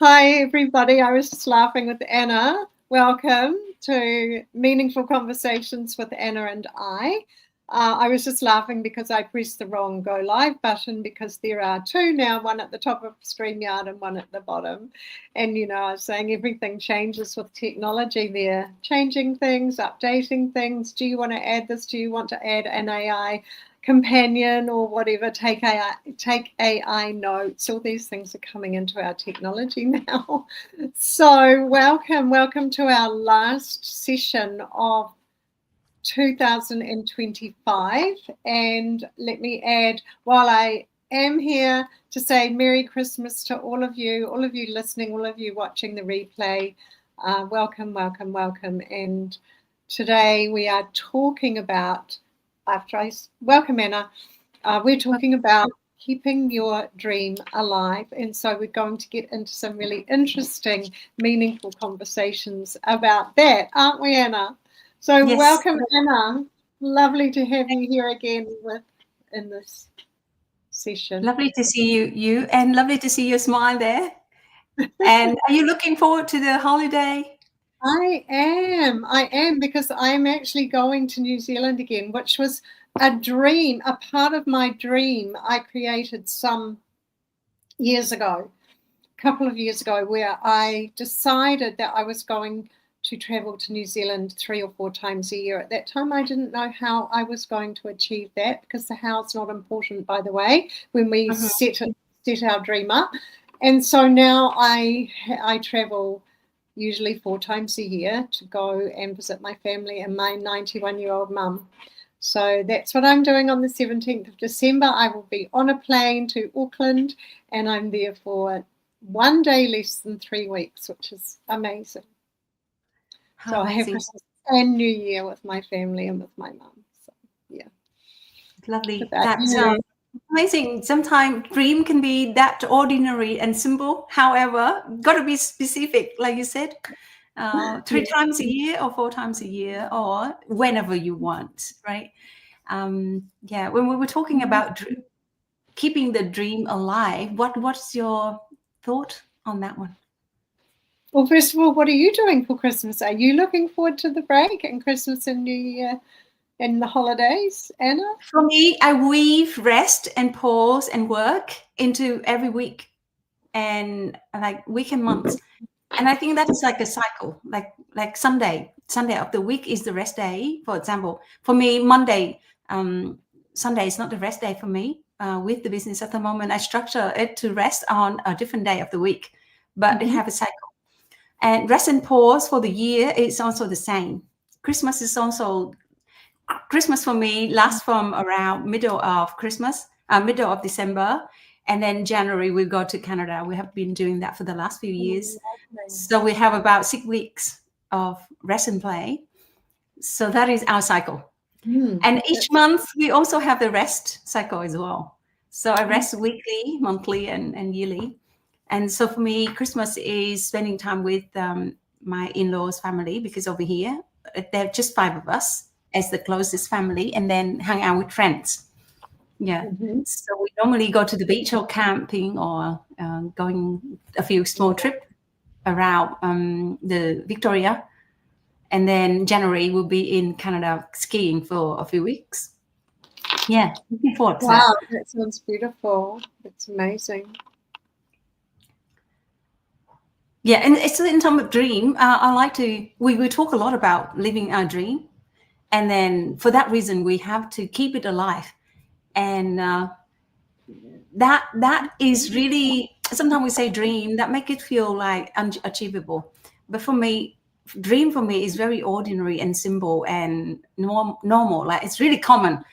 Hi, everybody. I was just laughing with Anna. Welcome to Meaningful Conversations with Anna and I. I was just laughing because I pressed the wrong go live button because there are two now, one at the top of StreamYard and one at the bottom. And, I was saying everything changes with technology. They're changing things, updating things. Do you want to add this? Do you want to add an AI companion or whatever? Take AI notes. All these things are coming into our technology now. So welcome to our last session of 2025. And let me add, while I am here, to say Merry Christmas to all of you listening, all of you watching the replay. Welcome. And today we are talking about, after I welcome Anna, we're talking about keeping your dream alive. And so we're going to get into some really interesting, meaningful conversations about that, aren't we, Anna? So yes. Welcome, Anna. Lovely to have you here again in this session. Lovely to see you, and lovely to see your smile there. And are you looking forward to the holiday? I am, because I'm actually going to New Zealand again, which was a dream, a part of my dream I created some years ago, a couple of years ago, where I decided that I was going to travel to New Zealand 3 or 4 times a year. At that time, I didn't know how I was going to achieve that, because the how's not important, by the way, when we set our dream up. And so now I travel usually 4 times a year to go and visit my family and my 91-year-old mum. So that's what I'm doing on the 17th of December. I will be on a plane to Auckland, and I'm there for 1 day less than 3 weeks, which is amazing. So I have Christmas and New Year with my family and with my mum. So yeah, lovely. That's amazing. Sometimes dream can be that ordinary and simple. However, got to be specific, like you said. 3 times a year or 4 times a year or whenever you want, right? When we were talking about keeping the dream alive, what's your thought on that one? Well, first of all, what are you doing for Christmas? Are you looking forward to the break and Christmas and New Year and the holidays, Anna? For me, I weave rest and pause and work into every week and like week and months. And I think that is like a cycle, like Sunday of the week is the rest day. For example, for me, Monday, Sunday is not the rest day for me. With the business at the moment, I structure it to rest on a different day of the week, but they have a cycle. And rest and pause for the year is also the same. Christmas for me lasts from around middle of December. And then January, we go to Canada. We have been doing that for the last few years. So we have about 6 weeks of rest and play. So that is our cycle. And each month, we also have the rest cycle as well. So I rest weekly, monthly, and yearly. And so for me, Christmas is spending time with my in-laws family, because over here, there are just 5 of us as the closest family, and then hang out with friends. Yeah. So we normally go to the beach or camping or going a few small trips around the Victoria. And then January we'll be in Canada skiing for a few weeks. Yeah. Looking forward to that. Wow, that sounds beautiful. That's amazing. Yeah, and it's in terms of dream, we talk a lot about living our dream. And then for that reason, we have to keep it alive. And that is really, sometimes we say dream, that make it feel like unachievable. But for me, dream for me is very ordinary and simple and normal. Like it's really common.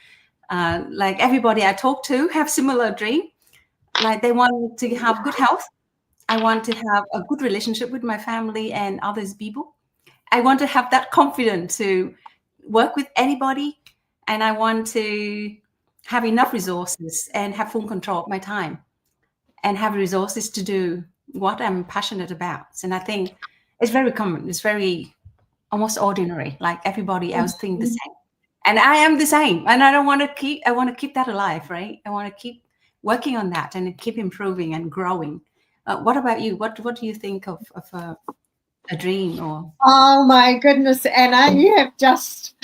Like everybody I talk to have similar dream. Like they want to have good health. I want to have a good relationship with my family and others people. I want to have that confidence to work with anybody, and I want to have enough resources and have full control of my time and have resources to do what I'm passionate about. And I think it's very common. It's very almost ordinary, like everybody else think the same. And I am the same. And I want to keep that alive, right? I want to keep working on that and keep improving and growing. What about you? What do you think of a dream? Or Oh my goodness, Anna, you have just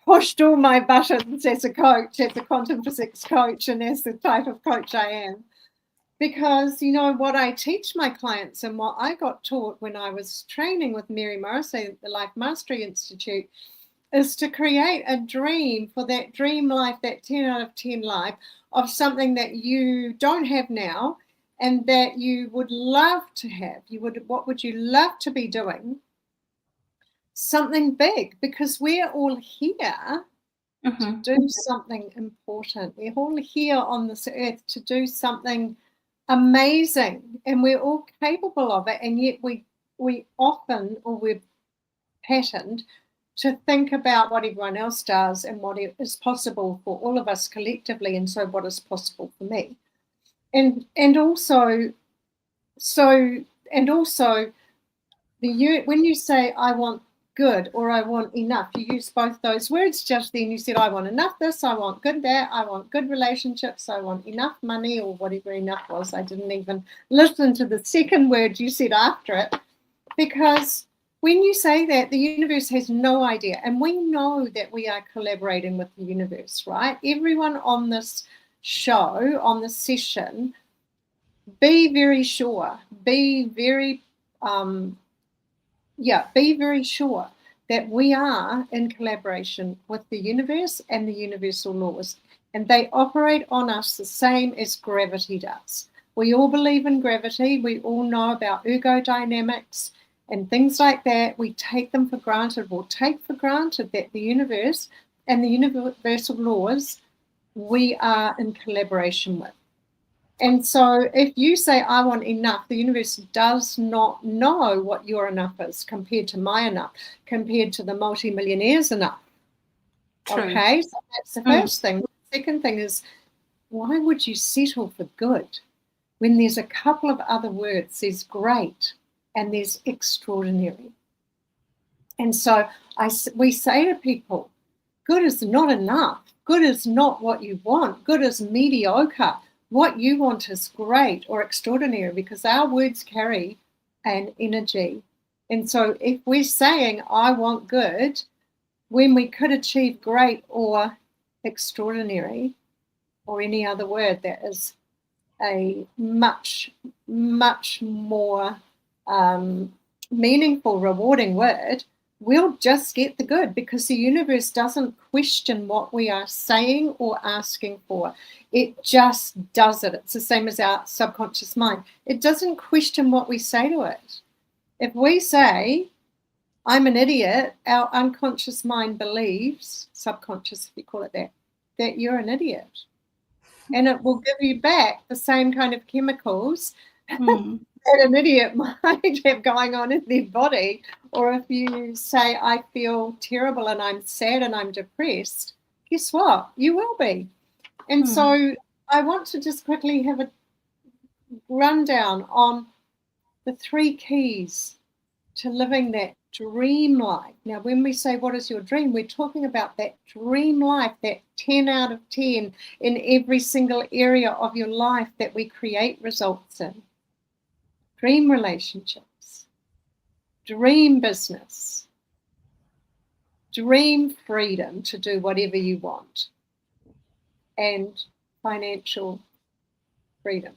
pushed all my buttons as a coach, as a quantum physics coach, and as the type of coach I am. Because, you know, what I teach my clients and what I got taught when I was training with Mary Morrissey at the Life Mastery Institute is to create a dream for that dream life, that 10 out of 10 life of something that you don't have now and that you would love to have. What would you love to be doing? Something big, because we're all here to do something important. We're all here on this earth to do something amazing, and we're all capable of it, and yet we often, or we're patterned to think about what everyone else does and what is possible for all of us collectively, and so what is possible for me, and also when you say I want good or I want enough, you use both those words just then. You said I want enough this, I want good that, I want good relationships, I want enough money, or whatever enough was. I didn't even listen to the second word you said after it, because when you say that, the universe has no idea, and we know that we are collaborating with the universe, right? Everyone on this show, on this session, be very sure, be very sure that we are in collaboration with the universe and the universal laws, and they operate on us the same as gravity does. We all believe in gravity. We all know about ergodynamics and things like that. We take them for granted. We'll take for granted that the universe and the universal laws we are in collaboration with. And so if you say, I want enough, the universe does not know what your enough is compared to my enough, compared to the multimillionaire's enough. True. Okay, so that's the first thing. The second thing is, why would you settle for good when there's a couple of other words? There's great and there's extraordinary. And so we say to people, good is not enough. Good is not what you want. Good is mediocre. What you want is great or extraordinary, because our words carry an energy. And so if we're saying, I want good, when we could achieve great or extraordinary or any other word that is a much, much more meaningful, rewarding word, we'll just get the good, because the universe doesn't question what we are saying or asking for. It just does it. It's the same as our subconscious mind. It doesn't question what we say to it. If we say, I'm an idiot, our unconscious mind believes, subconscious if you call it that you're an idiot. And it will give you back the same kind of chemicals that an idiot might have going on in their body. Or if you say, I feel terrible and I'm sad and I'm depressed, guess what? You will be. And so I want to just quickly have a rundown on the 3 keys to living that dream life. Now, when we say, what is your dream? We're talking about that dream life, that 10 out of 10 in every single area of your life that we create results in. Dream relationships, dream business, dream freedom to do whatever you want, and financial freedom,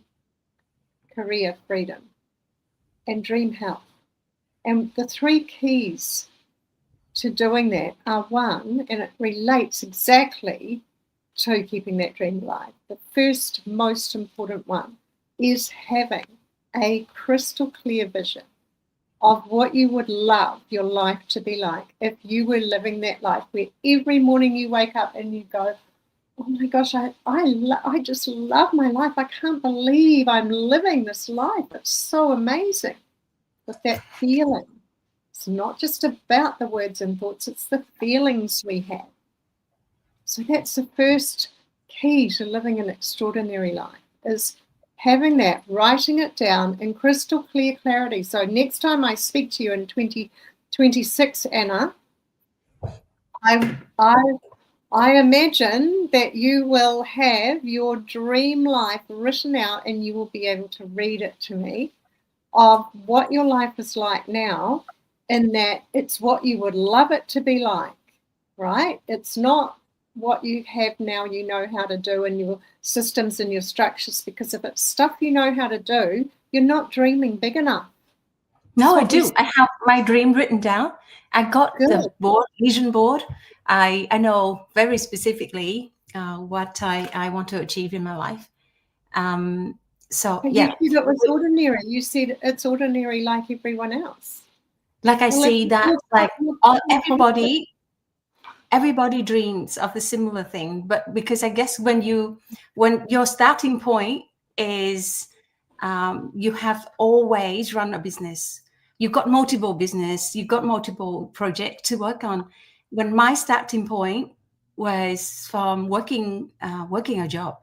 career freedom, and dream health. And the 3 keys to doing that are, 1, and it relates exactly to keeping that dream alive. The first most important one is having a crystal clear vision of what you would love your life to be like if you were living that life, where every morning you wake up and you go, oh my gosh, I just love my life. I can't believe I'm living this life. It's so amazing. With that feeling. It's not just about the words and thoughts, it's the feelings we have. So that's the first key to living an extraordinary life, is having that, writing it down in crystal clear clarity. So next time I speak to you in 2026, Anna, I imagine that you will have your dream life written out and you will be able to read it to me. of what your life is like now, in that it's what you would love it to be like, right? It's not what you have now you know how to do in your systems and your structures, because if it's stuff you know how to do, you're not dreaming big enough. No, I do. I have my dream written down. I got Good. the board, vision board. I know very specifically what I want to achieve in my life. So But yeah, you said it was ordinary. You said it's ordinary like everyone else. like I see that, like everybody dreams of the similar thing, but because I guess when your starting point is you have always run a business, you've got multiple business, you've got multiple projects to work on. When my starting point was from working a job,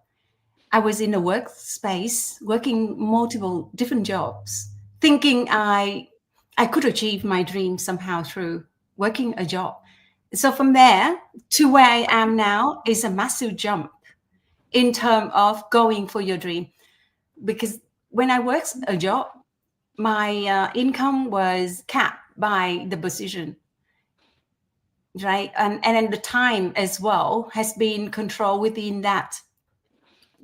I was in a workspace working multiple different jobs, thinking I could achieve my dream somehow through working a job. So from there to where I am now is a massive jump in terms of going for your dream. Because when I worked a job, my income was capped by the position, right? And then the time as well has been controlled within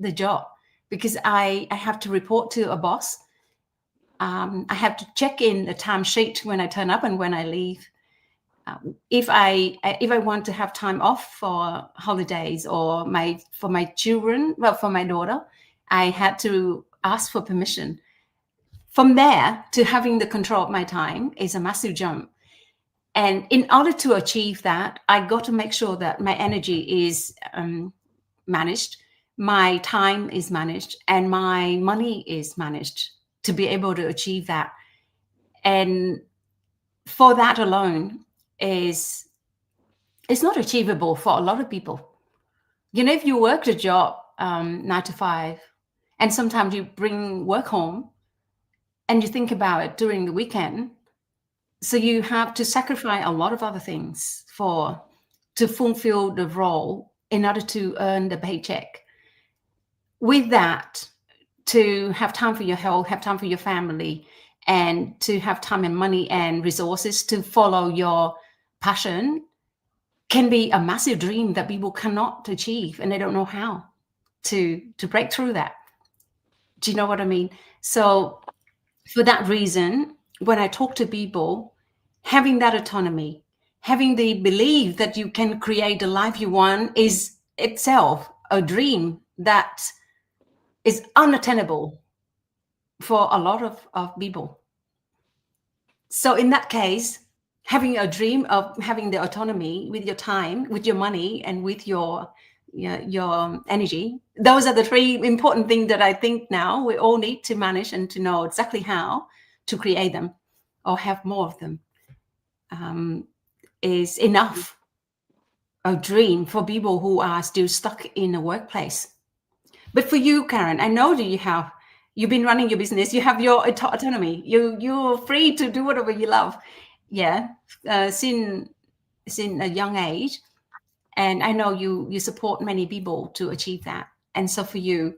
the job, because I have to report to a boss. I have to check in the timesheet when I turn up and when I leave. If I want to have time off for holidays or for my children, well, for my daughter, I had to ask for permission. From there to having the control of my time is a massive jump. And in order to achieve that, I got to make sure that my energy is managed, my time is managed, and my money is managed to be able to achieve that. And for that alone it's not achievable for a lot of people. You know, if you work a job 9 to 5, and sometimes you bring work home and you think about it during the weekend, so you have to sacrifice a lot of other things to fulfill the role in order to earn the paycheck. With that, to have time for your health, have time for your family, and to have time and money and resources to follow your passion can be a massive dream that people cannot achieve, and they don't know how to break through that. Do you know what I mean? So for that reason, when I talk to people, having that autonomy, having the belief that you can create the life you want is itself a dream that is unattainable for a lot of people. So in that case, having a dream of having the autonomy with your time, with your money, and with your energy, those are the 3 important things that I think now we all need to manage and to know exactly how to create them or have more of them. Is enough a dream for people who are still stuck in a workplace. But for you, Karen, I know that you've been running your business, you have your autonomy, you're free to do whatever you love, since a young age. And I know you support many people to achieve that. And so for you,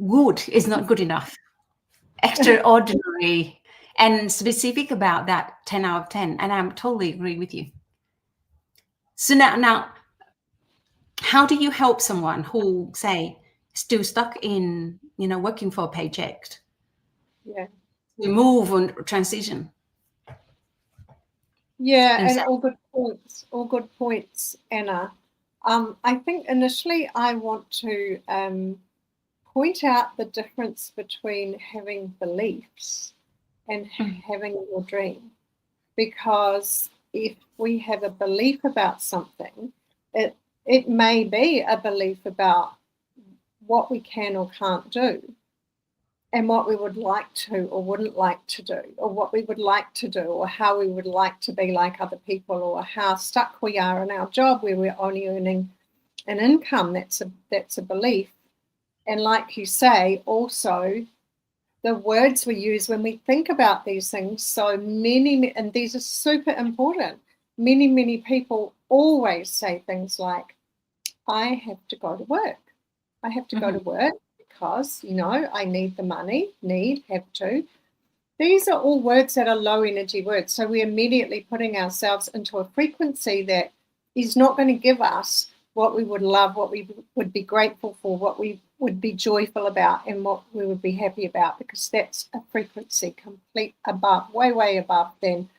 good is not good enough. Extraordinary and specific about that 10 out of 10. And I'm totally agree with you. So now how do you help someone who, say, still stuck in, working for a paycheck? Yeah. To move and transition. Yeah, and all good points, Anna. I think initially I want to point out the difference between having beliefs and having your dream. Because if we have a belief about something, it may be a belief about what we can or can't do, and what we would like to or wouldn't like to do, or what we would like to do, or how we would like to be like other people, or how stuck we are in our job where we're only earning an income. That's a belief. And like you say, also the words we use when we think about these things. So many, and these are super important, many people always say things like, I have to go to work. I have to go to work because, I need the money, have to. These are all words that are low energy words. So we're immediately putting ourselves into a frequency that is not going to give us what we would love, what we would be grateful for, what we would be joyful about, and what we would be happy about, because that's a frequency complete above, way, way above than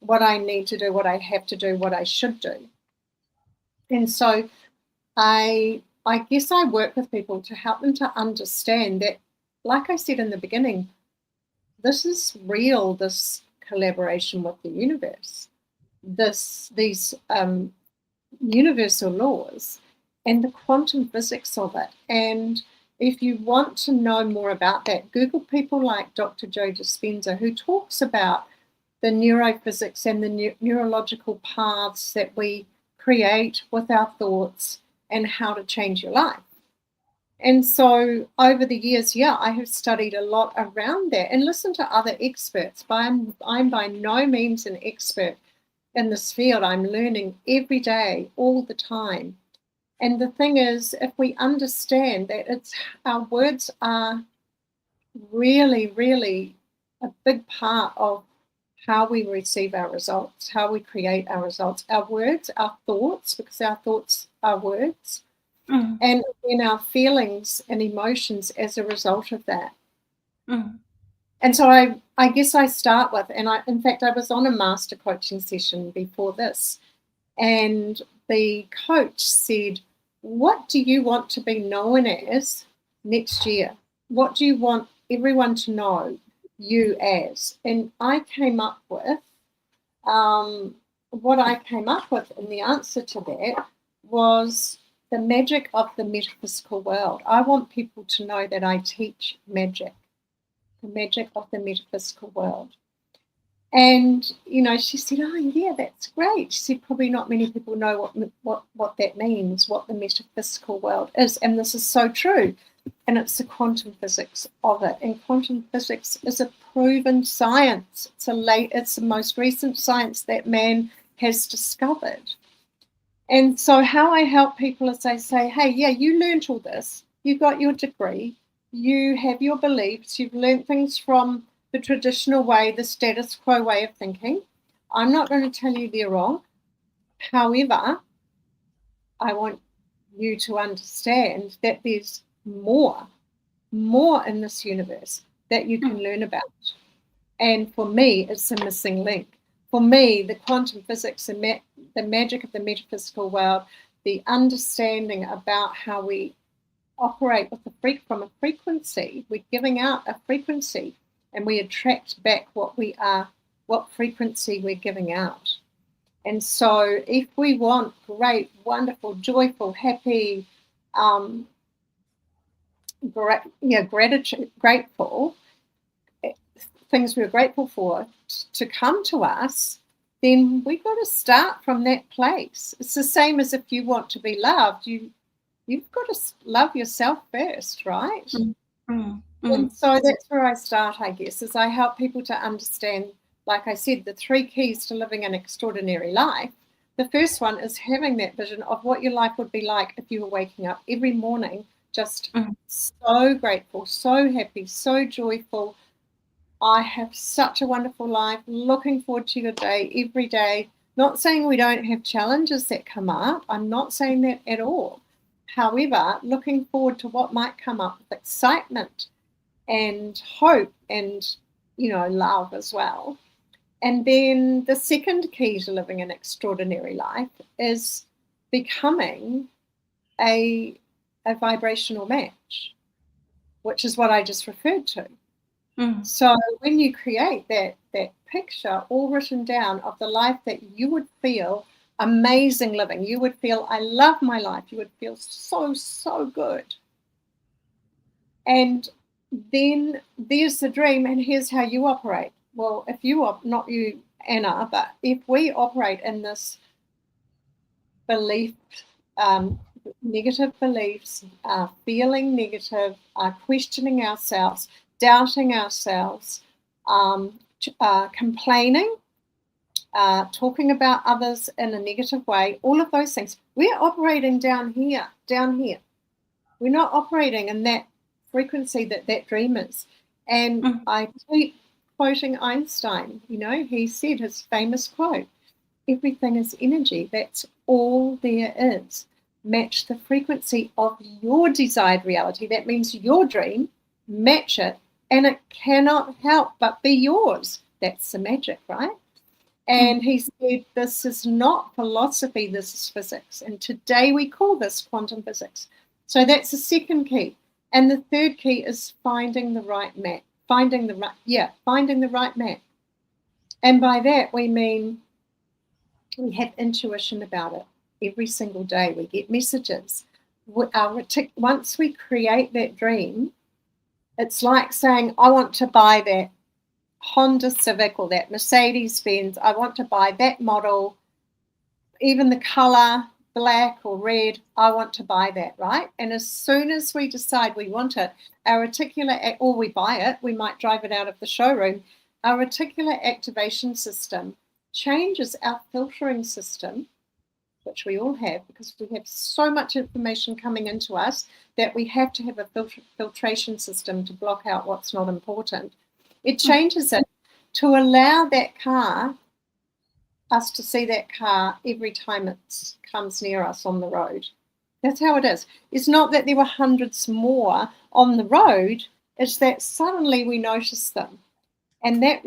what I need to do, what I have to do, what I should do. And so I guess I work with people to help them to understand that, like I said in the beginning, this is real, this collaboration with the universe, these universal laws and the quantum physics of it. And if you want to know more about that, Google people like Dr. Joe Dispenza, who talks about the neurophysics and the neurological paths that we create with our thoughts and how to change your life. And so over the years, I have studied a lot around that and listened to other experts. But I'm by no means an expert in this field. I'm learning every day, all the time. And the thing is, if we understand that our words are really, really a big part of how we receive our results, how we create our results, our words, our thoughts, because our thoughts are words, and then our feelings and emotions as a result of that. And so I guess I start with, and in fact, I was on a master coaching session before this, and the coach said, what do you want to be known as next year? What do you want everyone to know you as? And I came up with, what I came up with in the answer to that was the magic of the metaphysical world. I want people to know that I teach magic, the magic of the metaphysical world. And, she said, oh, yeah, that's great. She said, probably not many people know what that means, what the metaphysical world is. And this is so true. And it's the quantum physics of it. And quantum physics is a proven science. It's the most recent science that man has discovered. And so how I help people is I say, hey, you learned all this. You got your degree. You have your beliefs. You've learned things from the traditional way, the status quo way of thinking. I'm not going to tell you they're wrong. However, I want you to understand that there's more in this universe that you can learn about. And for me, it's a missing link. For me, the quantum physics and the magic of the metaphysical world, the understanding about how we operate from a frequency, we're giving out a frequency, and we attract back what frequency we're giving out. And so if we want great, wonderful, joyful, happy, grateful things we're grateful for to come to us, then we've got to start from that place. It's the same as if you want to be loved. You've got to love yourself first, right? And so that's where I start, I guess, is I help people to understand, like I said, the 3 keys to living an extraordinary life. The first one is having that vision of what your life would be like if you were waking up every morning just so grateful, so happy, so joyful. I have such a wonderful life, looking forward to your day every day. Not saying we don't have challenges that come up. I'm not saying that at all. However, looking forward to what might come up with excitement and hope and, love as well. And then the second key to living an extraordinary life is becoming a vibrational match, which is what I just referred to. So when you create that picture all written down of the life that you would feel amazing living, you would feel, I love my life, you would feel so, so good. And then there's the dream, and here's how you operate. Well, if you not you, Anna, but if we operate in this belief, negative beliefs, feeling negative, questioning ourselves, doubting ourselves, complaining, talking about others in a negative way, all of those things, we're operating down here. We're not operating in that frequency that that dream is. And I keep quoting Einstein. You know, he said his famous quote, everything is energy. That's all there is. Match the frequency of your desired reality. That means your dream, match it, and it cannot help but be yours. That's the magic, right? And he said, this is not philosophy, this is physics. And today we call this quantum physics. So that's the second key. And the third key is finding the right map. Finding the right map. And by that we mean we have intuition about it. Every single day we get messages. Once we create that dream, it's like saying, I want to buy that Honda Civic or that Mercedes-Benz. I want to buy that model, even the color, black or red. I want to buy that, right? And as soon as we decide we want it, our reticular, or we buy it, we might drive it out of the showroom, our reticular activation system changes our filtering system, which we all have because we have so much information coming into us that we have to have a filtration system to block out what's not important. It changes it to allow that car, us to see that car every time it comes near us on the road. That's how it is. It's not that there were hundreds more on the road, it's that suddenly we notice them. And that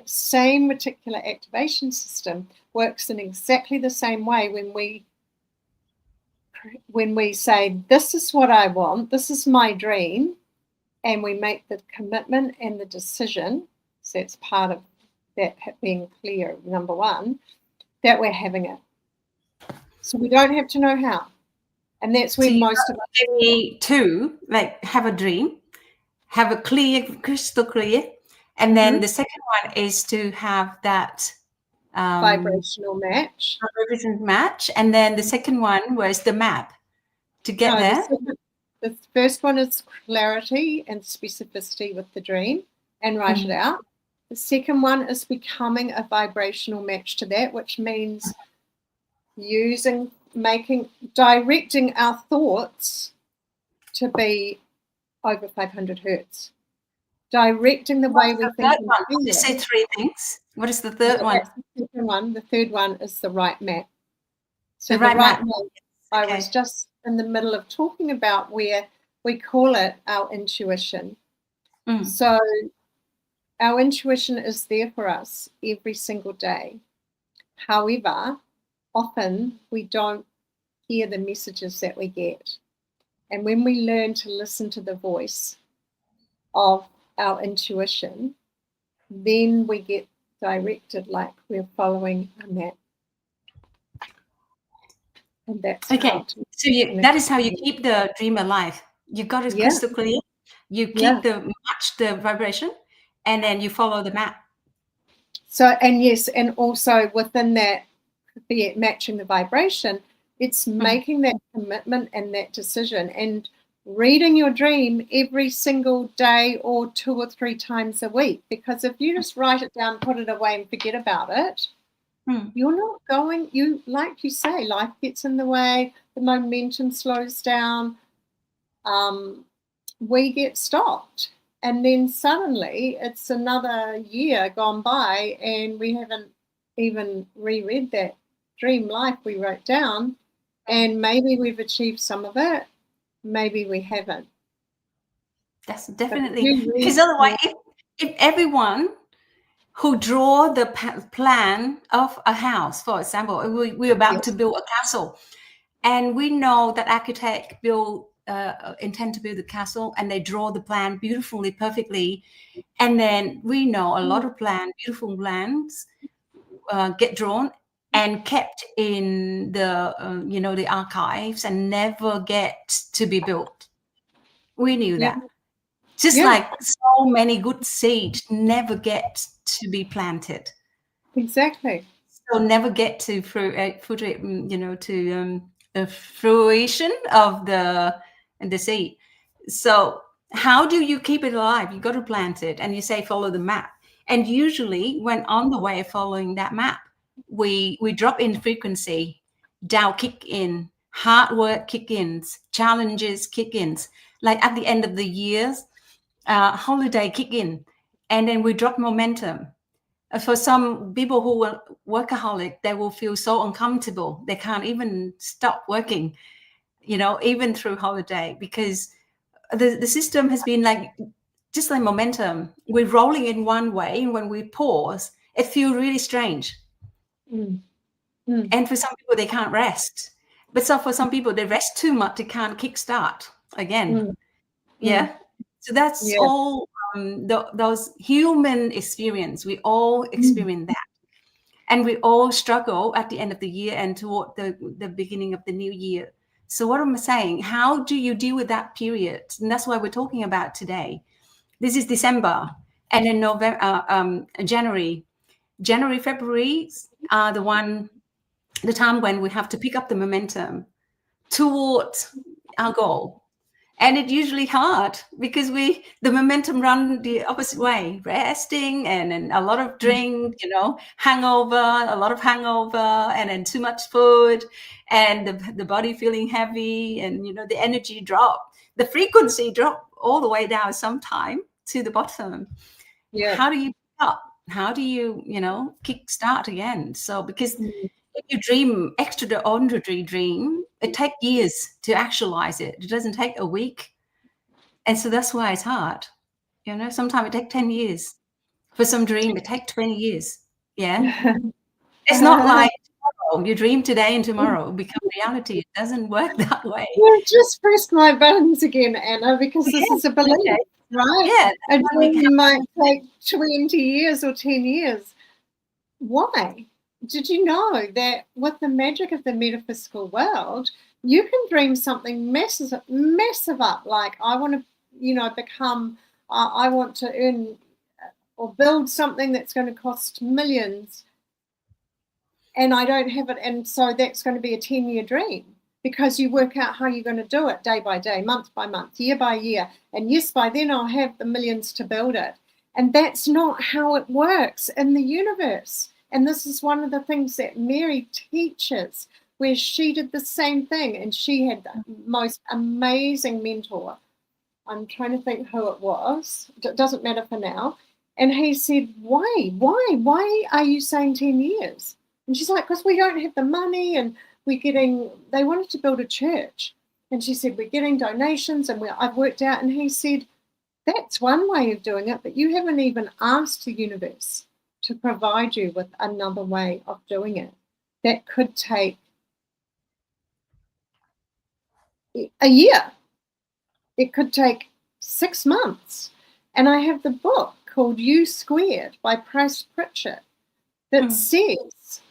same reticular activation system works in exactly the same way when we say, this is what I want, this is my dream, and we make the commitment and the decision, so that's part of that being clear, number one, that we're having it. So we don't have to know how. And that's where most of us to like have a dream, have a clear, crystal clear, and then the second one is to have that vibrational match. And then the second one was the map to get there. The first one is clarity and specificity with the dream and write it out. The second one is becoming a vibrational match to that, which means directing our thoughts to be over 500 hertz. Directing the way we think. You say three things. What is the third one? The second one. The third one is the right map. So the right map. I was just in the middle of talking about where we call it our intuition. So our intuition is there for us every single day. However, often we don't hear the messages that we get. And when we learn to listen to the voice of our intuition, then we get directed like we're following a map. And that's okay. So that is how you keep the dream alive. You got it crystal clear. You keep the vibration, and then you follow the map. So, and yes, and also within that, be it matching the vibration, it's making that commitment and that decision and reading your dream every single day or 2 or 3 times a week. Because if you just write it down, put it away and forget about it, you're not going, like you say, life gets in the way, the momentum slows down, we get stopped. And then suddenly it's another year gone by and we haven't even reread that dream life we wrote down. And maybe we've achieved some of it, maybe we haven't. That's definitely, because otherwise, if everyone who draw the plan of a house, for example, we're about to build a castle, and we know that architect intend to build the castle, and they draw the plan beautifully, perfectly, and then we know a lot of beautiful plans get drawn and kept in the the archives and never get to be built. We knew that. Just like so many good seeds never get to be planted. Exactly. So never get to fruition of the seed. So how do you keep it alive? You got to plant it, and you say follow the map. And usually, when on the way following that map, we drop in frequency, doubt kick in, hard work kick in, challenges kick in. like at the end of the year, holiday kick in, and then we drop momentum. For some people who are workaholic, they will feel so uncomfortable. They can't even stop working, even through holiday, because the system has been like, just like momentum. We're rolling in one way, and when we pause, it feels really strange. Mm. And for some people, they can't rest. But for some people, they rest too much, they can't kickstart again. Yeah. So that's all those human experience. We all experience that. And we all struggle at the end of the year and toward the beginning of the new year. So what am I saying? How do you deal with that period? And that's why we're talking about today. This is December, and then November, January, February are the time when we have to pick up the momentum toward our goal. And it's usually hard because the momentum run the opposite way, resting and a lot of drink, a lot of hangover, and then too much food, and the body feeling heavy, and the energy drop, the frequency drop all the way down sometime to the bottom. Yeah. How do you pick up? How do you, kick start again? So because if you dream extraordinary dream, it takes years to actualize it. It doesn't take a week. And so that's why it's hard. Sometimes it takes 10 years. For some dream, it takes 20 years. Yeah. It's not like tomorrow. You dream today and tomorrow become reality. It doesn't work that way. You just pressed my buttons again, Anna, because this is a belief, right? Yeah. A dream might take 20 years or 10 years. Why? Did you know that with the magic of the metaphysical world, you can dream something massive up, like I want to, become, I want to earn or build something that's going to cost millions, and I don't have it, and so that's going to be a 10-year dream, because you work out how you're going to do it day by day, month by month, year by year, and yes, by then I'll have the millions to build it. And that's not how it works in the universe. And this is one of the things that Mary teaches, where she did the same thing, and she had the most amazing mentor. I'm trying to think who it was. It doesn't matter for now. And he said, why are you saying 10 years? And she's like, because we don't have the money, and they wanted to build a church. And she said, we're getting donations, and I've worked out. And he said, that's one way of doing it, but you haven't even asked the universe to provide you with another way of doing it. That could take a year. It could take 6 months. And I have the book called U Squared by Price Pritchett that says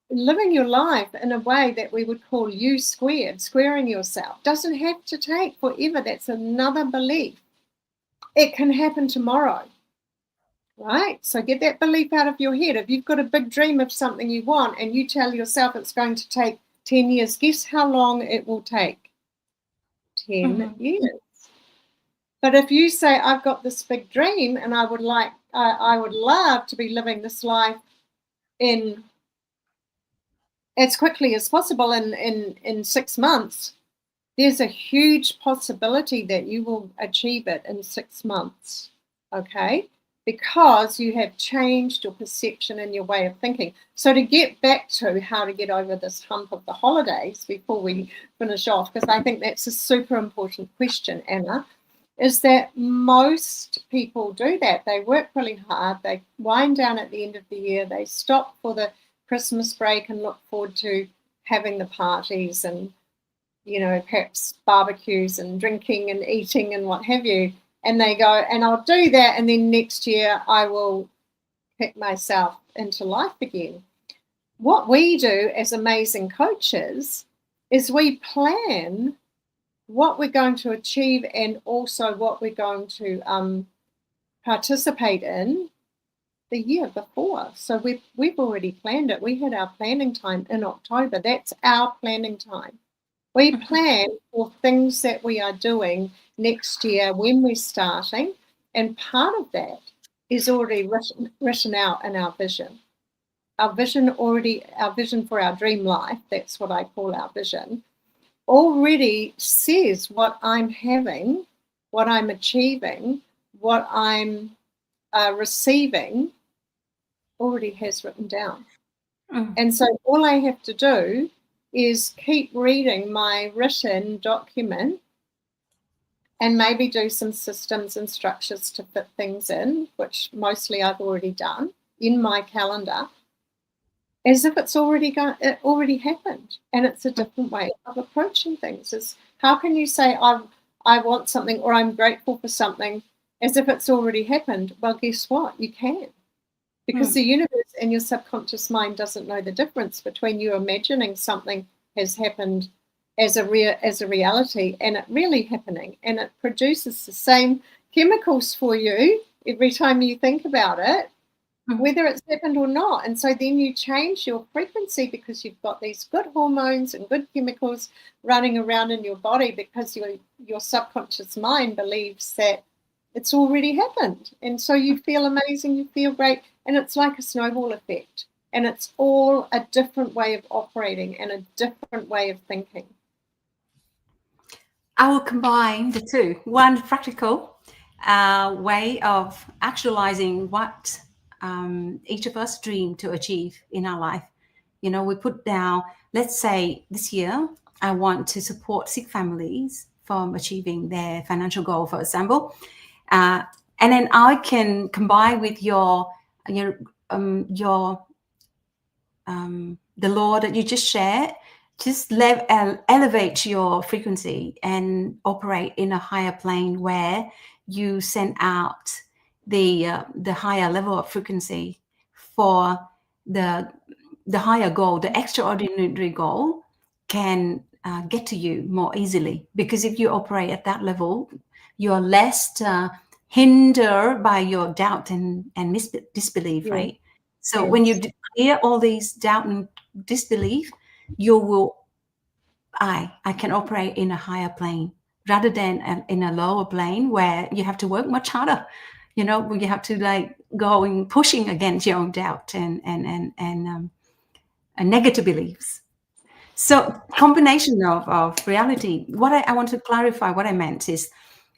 living your life in a way that we would call U squared, squaring yourself, doesn't have to take forever. That's another belief. It can happen tomorrow, right? So get that belief out of your head. If you've got a big dream of something you want and you tell yourself it's going to take 10 years, guess how long it will take? 10 years. But if you say, I've got this big dream and I would love to be living this life in as quickly as possible in 6 months, there's a huge possibility that you will achieve it in 6 months, okay? Because you have changed your perception and your way of thinking. So to get back to how to get over this hump of the holidays before we finish off, because I think that's a super important question, Anna, is that most people do that. They work really hard, they wind down at the end of the year, they stop for the Christmas break and look forward to having the parties and, perhaps barbecues and drinking and eating and what have you. And they go, and I'll do that, and then next year I will pick myself into life again. What we do as amazing coaches is we plan what we're going to achieve and also what we're going to participate in the year before. So we've already planned it. We had our planning time in October. That's our planning time. We plan for things that we are doing next year when we're starting, and part of that is already written out in our vision. Our vision for our dream life, that's what I call our vision, already says what I'm having, what I'm achieving, what I'm receiving, already has written down. And so all I have to do is keep reading my written document and maybe do some systems and structures to fit things in, which mostly I've already done in my calendar, as if it's it already happened. And it's a different way of approaching things. Is how can you say I want something or I'm grateful for something as if it's already happened? Well, guess what? You can. Because the universe and your subconscious mind doesn't know the difference between you imagining something has happened as a reality and it really happening, and it produces the same chemicals for you every time you think about it, whether it's happened or not. And so then you change your frequency because you've got these good hormones and good chemicals running around in your body because your subconscious mind believes that it's already happened. And so you feel amazing, you feel great, and it's like a snowball effect. And it's all a different way of operating and a different way of thinking. I will combine the two. One practical way of actualizing what each of us dream to achieve in our life. You know, we put down, let's say this year, I want to support sick families from achieving their financial goal, for example. And then I can combine with the law that you just shared. Just elevate your frequency and operate in a higher plane where you send out the higher level of frequency for the higher goal. The extraordinary goal can get to you more easily, because if you operate at that level, you're less hindered by your doubt and disbelief, right? So when you clear all these doubt and disbelief, you will, I can operate in a higher plane rather than in a lower plane where you have to work much harder. You know, where you have to like going pushing against your own doubt and negative beliefs. So combination of reality. What I want to clarify, what I meant is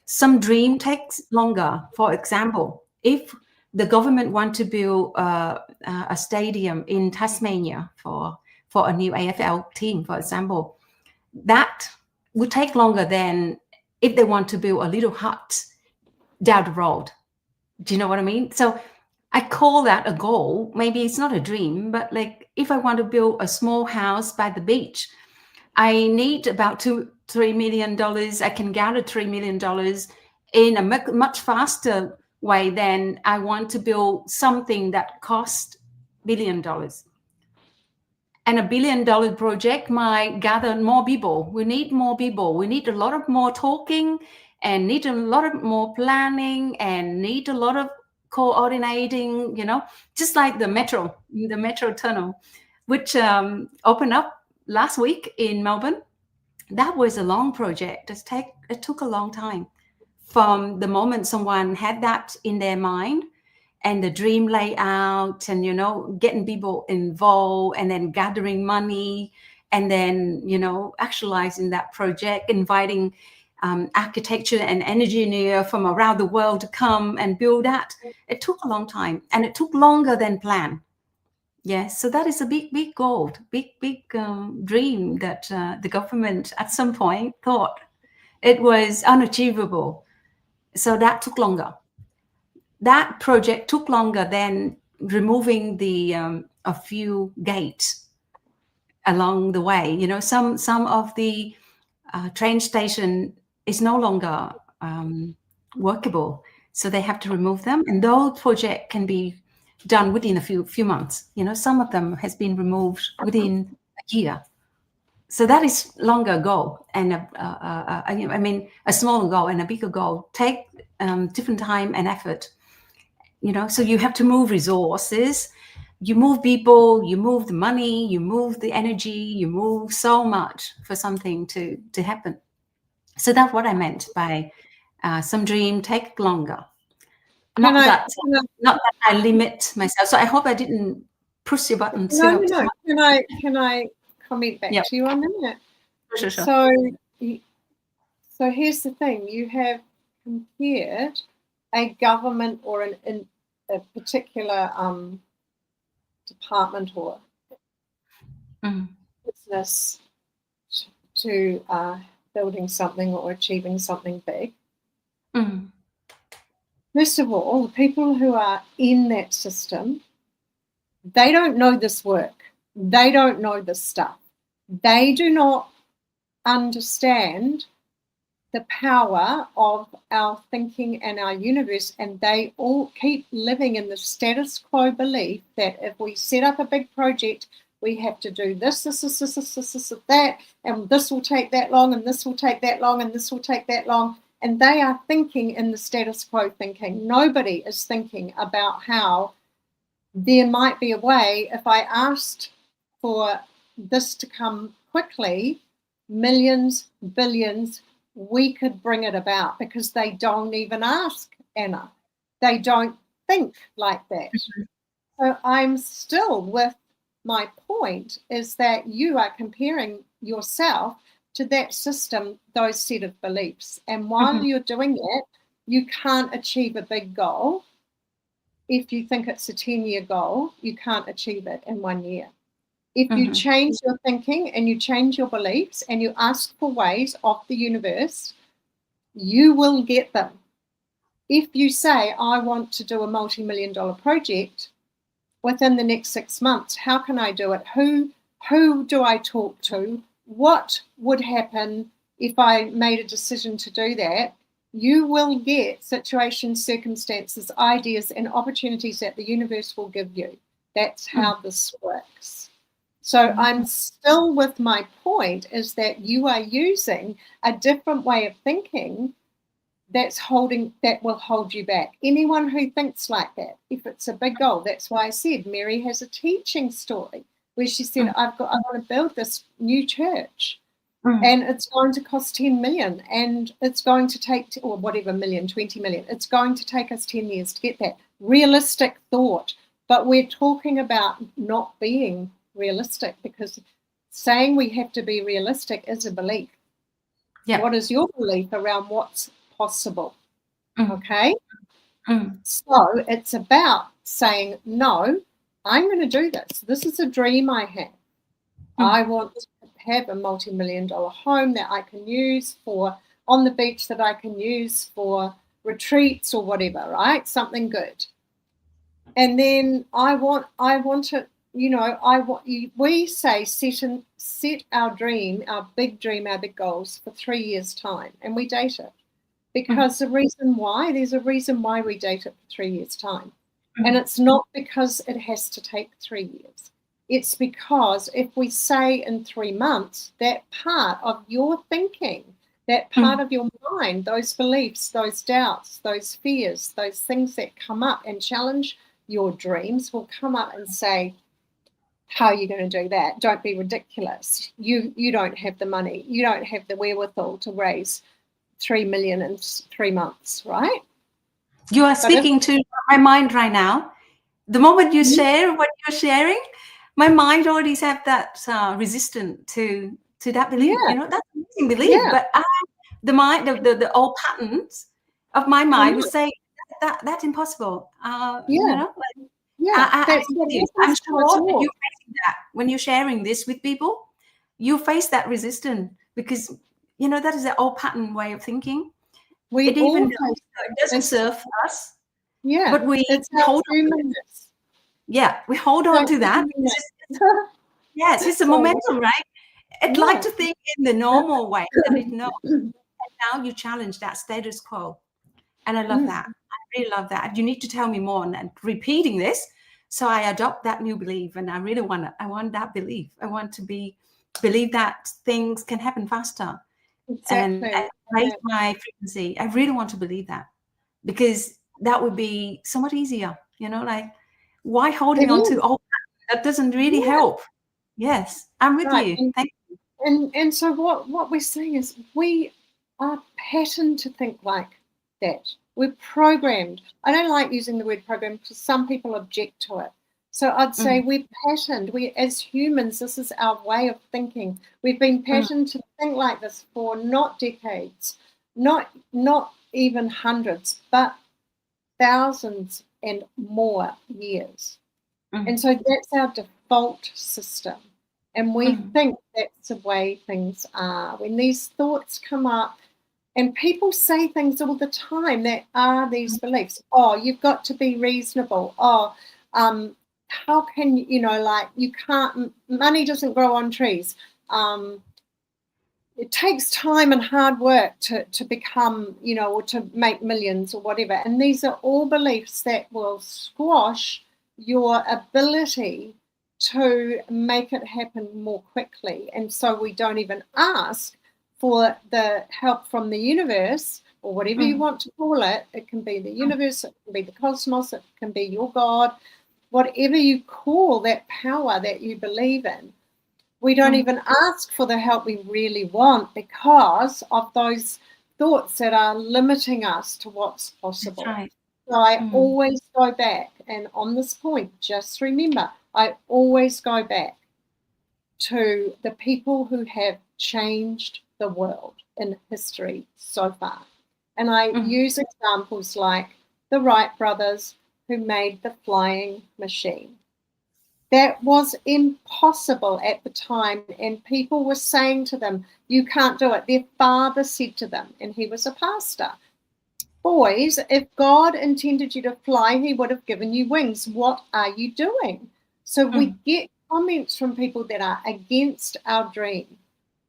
some dream takes longer. For example, if the government want to build a stadium in Tasmania for a new AFL team, for example, that would take longer than if they want to build a little hut down the road. Do you know what I mean? So I call that a goal. Maybe it's not a dream, but like if I want to build a small house by the beach, I need about $2-3 million. I can gather $3 million in a much faster way than I want to build something that costs $1 billion. And $1 billion project might gather more people. We need more people. We need a lot of more talking and need a lot of more planning and need a lot of coordinating, you know, just like the metro tunnel, which opened up last week in Melbourne. That was a long project. It took a long time from the moment someone had that in their mind and the dream layout and, you know, getting people involved and then gathering money and then, you know, actualizing that project, inviting architecture and engineer from around the world to come and build that. It took a long time and it took longer than planned. Yes, so that is a big goal, big dream that the government at some point thought it was unachievable. So that took longer. That project took longer than removing a few gates along the way. You know, some of the train station is no longer workable, so they have to remove them. And those projects can be done within a few months. You know, some of them has been removed within a year. So that is longer goal, and I mean a smaller goal and a bigger goal take different time and effort. You know, so you have to move resources, you move people, you move the money, you move the energy, you move so much for something to happen. So that's what I meant by some dream take longer. Not that I limit myself. So I hope I didn't push your button. No. Can I comment back to you on that? Sure. So, so here's the thing: you have compared a government or a particular department or business to building something or achieving something big. First of all, the people who are in that system, they don't know this work. They don't know this stuff. They do not understand the power of our thinking and our universe, and they all keep living in the status quo belief that if we set up a big project, we have to do this, that, and this will take that long, and this will take that long, and this will take that long. And they are thinking in the status quo thinking. Nobody is thinking about how there might be a way, if I asked for this to come quickly, millions, billions, we could bring it about, because they don't even ask, Anna. They don't think like that. So I'm still with my point is that you are comparing yourself to that system, those set of beliefs. And while you're doing that, you can't achieve a big goal. If you think it's a 10-year goal, you can't achieve it in 1 year. If you change your thinking and you change your beliefs and you ask for ways of the universe, you will get them. If you say, I want to do a multi-million-dollar project within the next 6 months, how can I do it? Who do I talk to? What would happen if I made a decision to do that? You will get situations, circumstances, ideas, and opportunities that the universe will give you. That's how this works. So I'm still with my point is that you are using a different way of thinking that will hold you back. Anyone who thinks like that, if it's a big goal, that's why I said Mary has a teaching story where she said, I want to build this new church. And it's going to cost 10 million, and it's going to take, or whatever million, 20 million. It's going to take us 10 years to get that. Realistic thought. But we're talking about not being realistic, because saying we have to be realistic is a belief. Yeah. What is your belief around what's possible? Okay? So it's about saying, no, I'm going to do this. This is a dream I have. I want to have a multi-million-dollar home that I can use for on the beach, that I can use for retreats or whatever, right? Something good. And then I want to, we say set our dream, our big goals for 3 years' time, and we date it. Because there's a reason why we date it for 3 years' time. And it's not because it has to take 3 years. It's because if we say in 3 months, that part of your thinking, that part of your mind, those beliefs, those doubts, those fears, those things that come up and challenge your dreams will come up and say, how are you going to do that? Don't be ridiculous. You don't have the money. You don't have the wherewithal to raise 3 million in 3 months, right? You are speaking to my mind right now. The moment you share what you're sharing, my mind already have that resistant to that belief. That's an amazing belief. But the mind, the old patterns of my mind would say that's impossible. I'm sure that you're facing that when you're sharing this with people. You face that resistance because that is the old pattern way of thinking. It doesn't serve us. Yeah, but we hold on. We hold on to that. Yes, it's a momentum, right? I'd like to think in the normal way that it knows. And now you challenge that status quo. And I love that. I really love that. You need to tell me more and repeating this. So I adopt that new belief. And I really want that belief. I want to believe that things can happen faster. Exactly. And raise my frequency. I really want to believe that, because that would be so much easier. Why holding on to all that doesn't really help? Yes, I'm with you. Thank you. And so what we're saying is we are patterned to think like that. We're programmed. I don't like using the word program because some people object to it. So I'd say we're patterned. We, as humans, this is our way of thinking. We've been patterned to think like this for not decades, not even hundreds, but thousands and more years. And so that's our default system. And we think that's the way things are. When these thoughts come up, and people say things all the time that are these beliefs. Oh, you've got to be reasonable. Oh, how can you know, like, you can't, money doesn't grow on trees. It takes time and hard work to become, you know, or to make millions or whatever. And these are all beliefs that will squash your ability to make it happen more quickly. And so we don't even ask for the help from the universe, or whatever you want to call it. It can be the universe, it can be the cosmos, it can be your God, whatever you call that power that you believe in. We don't even ask for the help we really want because of those thoughts that are limiting us to what's possible. That's right. So I always go back, and on this point, just remember, I always go back to the people who have changed the world in history so far. And I use examples like the Wright brothers, who made the flying machine. That was impossible at the time, and people were saying to them, you can't do it. Their father said to them, and he was a pastor, boys, if God intended you to fly, he would have given you wings. What are you doing? So we get comments from people that are against our dream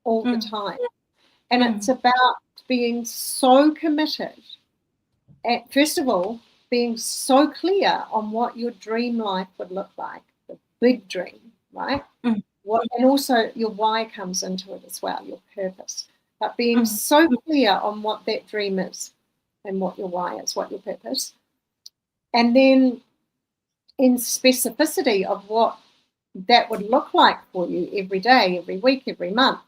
all the time. And it's about being so committed, at, first of all, being so clear on what your dream life would look like, the big dream, right? And also your why comes into it as well, your purpose. But being so clear on what that dream is and what your why is, what your purpose. And then in specificity of what that would look like for you every day, every week, every month.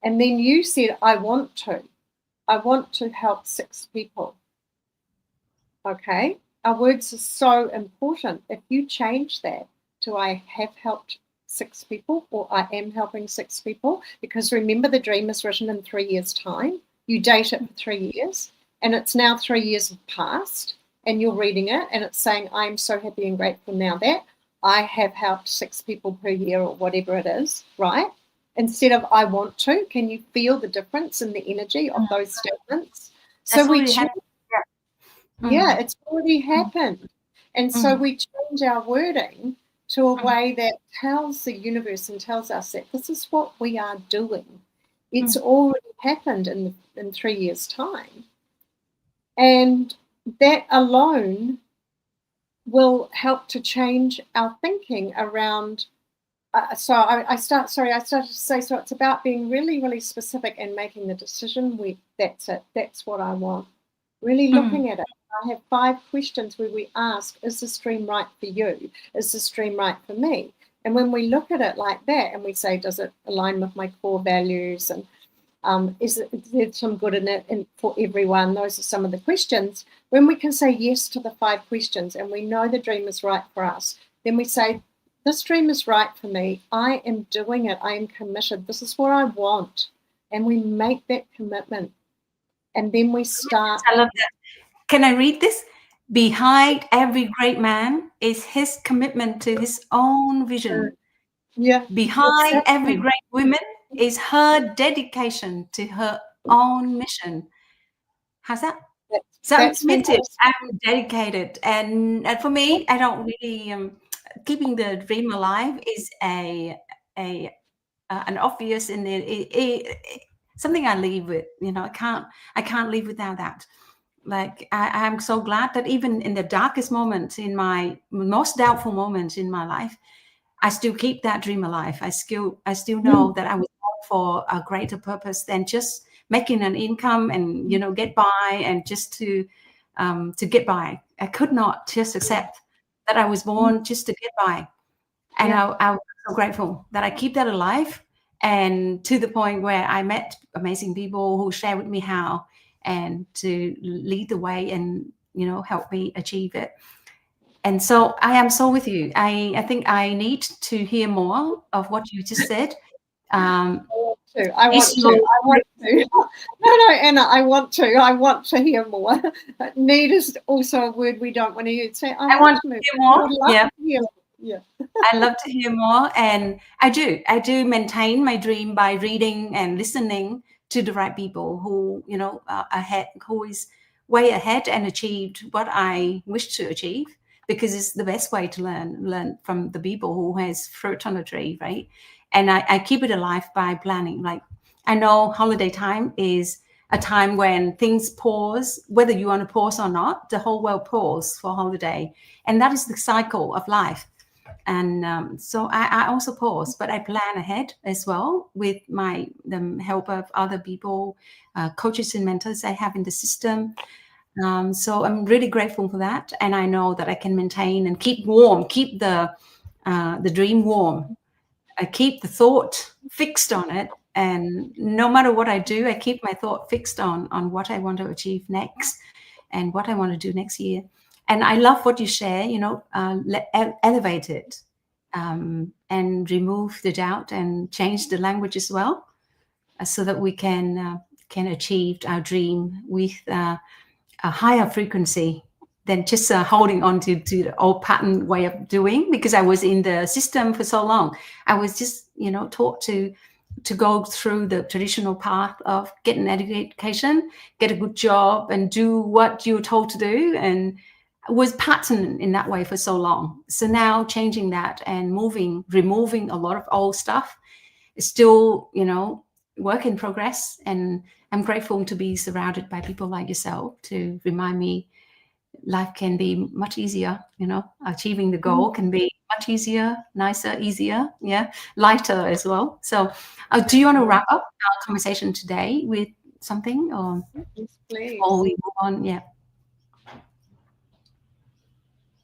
And then you said, I want to help 6 people. Okay? Our words are so important. If you change that to I have helped 6 people, or I am helping 6 people, because remember, the dream is written in 3 years' time. You date it for 3 years, and it's now 3 years past, and you're reading it, and it's saying, I'm so happy and grateful now that I have helped 6 people per year, or whatever it is, right? Instead of I want to. Can you feel the difference in the energy of those statements? So we change, it's already happened. And so we change our wording to a way that tells the universe and tells us that this is what we are doing. It's already happened in 3 years' time. And that alone will help to change our thinking around. I started to say, so it's about being really, really specific and making the decision. That's it. That's what I want. Really looking at it. I have 5 questions where we ask, is this dream right for you? Is this dream right for me? And when we look at it like that and we say, does it align with my core values? And is there some good in it and for everyone? Those are some of the questions. When we can say yes to the 5 questions and we know the dream is right for us, then we say, this dream is right for me. I am doing it. I am committed. This is what I want. And we make that commitment. And then we start. I love that. Can I read this? Behind every great man is his commitment to his own vision. Yeah. Behind every great woman is her dedication to her own mission. How's that? So I'm committed, I'm dedicated. And for me, I don't really, keeping the dream alive is an obvious, and something I live with. You know, I can't live without that. Like I'm so glad that even in the darkest moments, in my most doubtful moments in my life, I still keep that dream alive. I still know that I was born for a greater purpose than just making an income and, you know, get by, and just to get by. I could not just accept that I was born just to get by. And I was so grateful that I keep that alive, and to the point where I met amazing people who share with me how, and to lead the way and, you know, help me achieve it. And so I am so with you. I think I need to hear more of what you just said. I want to. No, Anna, I want to hear more. Need is also a word we don't want to use. Say, I want to hear more. Yeah. I love to hear more, and I do maintain my dream by reading and listening to the right people who, are ahead, who is way ahead and achieved what I wish to achieve, because it's the best way to learn from the people who has fruit on the tree, right? And I keep it alive by planning. Like, I know holiday time is a time when things pause, whether you want to pause or not. The whole world pause for holiday, and that is the cycle of life. And so I also pause, but I plan ahead as well with the help of other people, coaches and mentors I have in the system. So I'm really grateful for that, and I know that I can maintain and keep warm, keep the dream warm. I keep the thought fixed on it, and no matter what I do, I keep my thought fixed on what I want to achieve next and what I want to do next year. And I love what you share, elevate it, and remove the doubt and change the language as well, so that we can achieve our dream with a higher frequency than just holding on to the old pattern way of doing. Because I was in the system for so long, I was just taught to go through the traditional path of get an education, get a good job, and do what you're told to do, and was patterned in that way for so long. So now changing that and removing a lot of old stuff is still, work in progress. And I'm grateful to be surrounded by people like yourself to remind me life can be much easier. Achieving the goal can be much easier, nicer, easier, lighter as well. So do you want to wrap up our conversation today with something, or yes, please, before we move on? Yeah.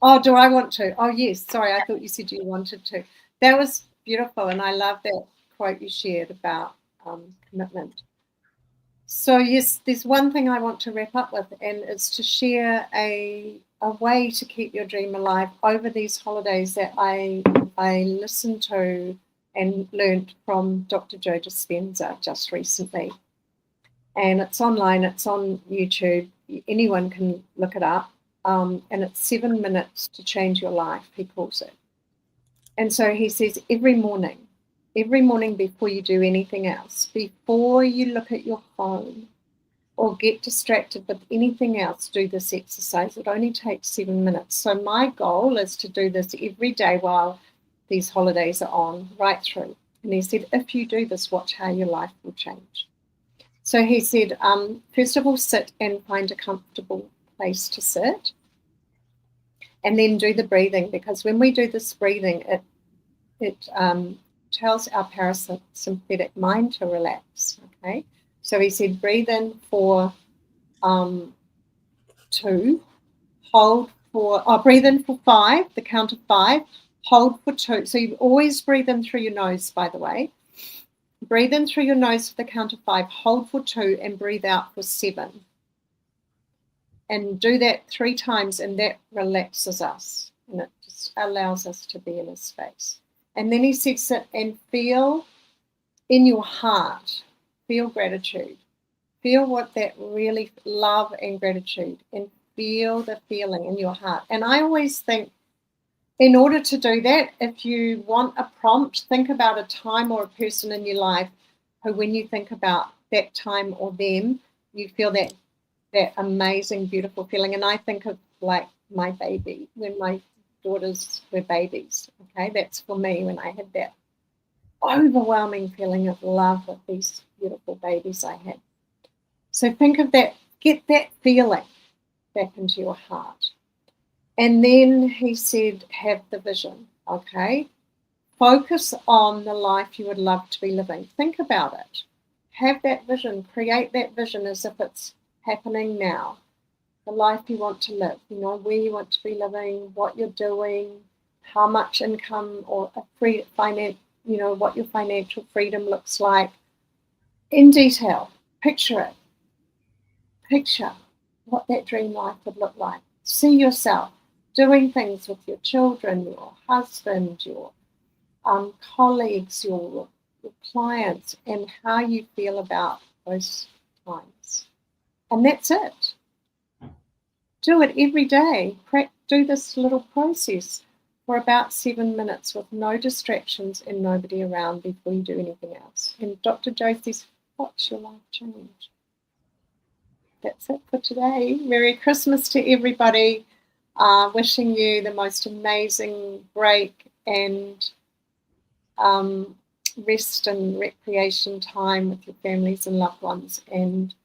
Oh, do I want to? Oh, yes. Sorry, I thought you said you wanted to. That was beautiful, and I love that quote you shared about commitment. So yes, there's one thing I want to wrap up with, and it's to share a way to keep your dream alive over these holidays that I listened to and learned from Dr. Joe Dispenza just recently. And it's online, it's on YouTube. Anyone can look it up. And it's 7 minutes to change your life, he calls it. And so he says every morning before you do anything else, before you look at your phone or get distracted with anything else, do this exercise. It only takes 7 minutes. So my goal is to do this every day while these holidays are on, right through. And he said, if you do this, watch how your life will change. So he said, first of all, sit and find a comfortable place to sit, and then do the breathing, because when we do this breathing, it tells our parasympathetic mind to relax. Okay, so he said breathe in for 2, breathe in for 5, the count of 5, hold for 2. So you always breathe in through your nose, by the way. Breathe in through your nose for the count of 5, hold for 2, and breathe out for 7. And do that 3 times, and that relaxes us, and it just allows us to be in a space. And then he said, sit and feel in your heart, feel gratitude. Feel what that really, love and gratitude, and feel the feeling in your heart. And I always think, in order to do that, if you want a prompt, think about a time or a person in your life who, when you think about that time or them, you feel that amazing, beautiful feeling. And I think of like my baby, when my daughters were babies. Okay, that's for me, when I had that overwhelming feeling of love with these beautiful babies I had. So think of that, get that feeling back into your heart. And then he said, have the vision, okay? Focus on the life you would love to be living. Think about it. Have that vision, create that vision as if it's happening now. The life you want to live, where you want to be living, what you're doing, how much income or what your financial freedom looks like. In detail, picture it. Picture what that dream life would look like. See yourself. doing things with your children, your husband, your colleagues, your clients, and how you feel about those times. And that's it. Do it every day. Do this little process for about 7 minutes with no distractions and nobody around before you do anything else. And Dr. Joe says, watch your life change. That's it for today. Merry Christmas to everybody. Wishing you the most amazing break and rest and recreation time with your families and loved ones, and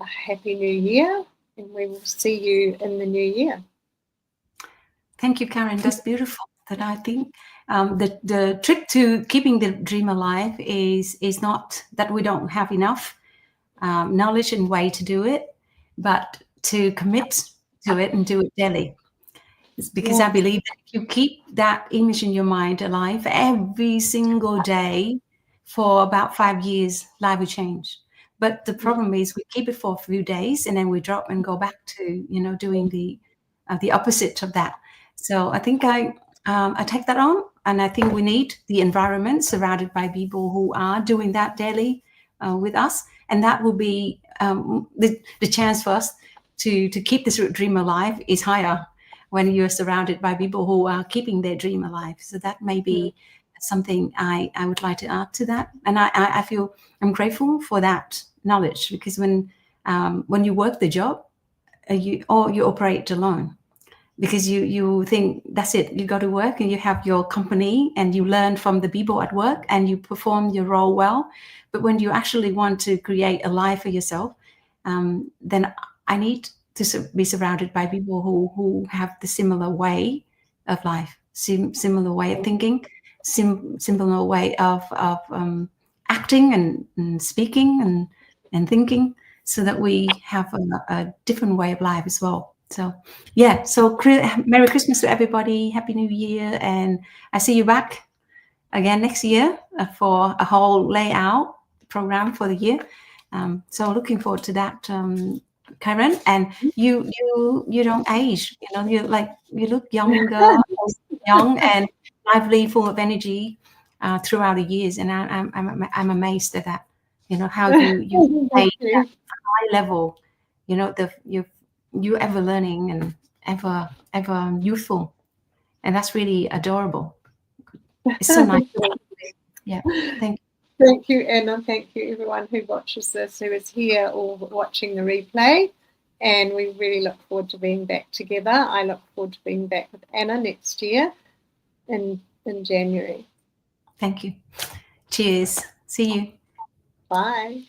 a happy new year, and we will see you in the new year. Thank you, Karen. That's beautiful. That I think the trick to keeping the dream alive is not that we don't have enough knowledge and way to do it, but to commit to it and do it daily. It's because I believe that if you keep that image in your mind alive every single day for about 5 years, life will change. But the problem is we keep it for a few days and then we drop and go back to, doing the opposite of that. So I think I take that on, and I think we need the environment surrounded by people who are doing that daily with us, and that will be the chance for us to keep this dream alive is higher when you're surrounded by people who are keeping their dream alive. So that may be something I would like to add to that. And I feel I'm grateful for that knowledge, because when you work the job, you operate alone, because you think that's it. You go to work and you have your company and you learn from the people at work and you perform your role well. But when you actually want to create a life for yourself, then I need to be surrounded by people who have the similar way of life, similar way of thinking, similar way of acting and speaking and thinking, so that we have a different way of life as well. So yeah, so Merry Christmas to everybody, Happy New Year, and I see you back again next year for a whole layout program for the year. So looking forward to that, Karen. And you don't age, you look younger, young and lively, full of energy throughout the years, and I'm amazed at that. How you made that high level, you ever learning and ever youthful, and that's really adorable. It's so nice. Yeah, thank you. Thank you, Anna. Thank you, everyone who watches this, who is here or watching the replay. And we really look forward to being back together. I look forward to being back with Anna next year in January. Thank you. Cheers. See you. Bye.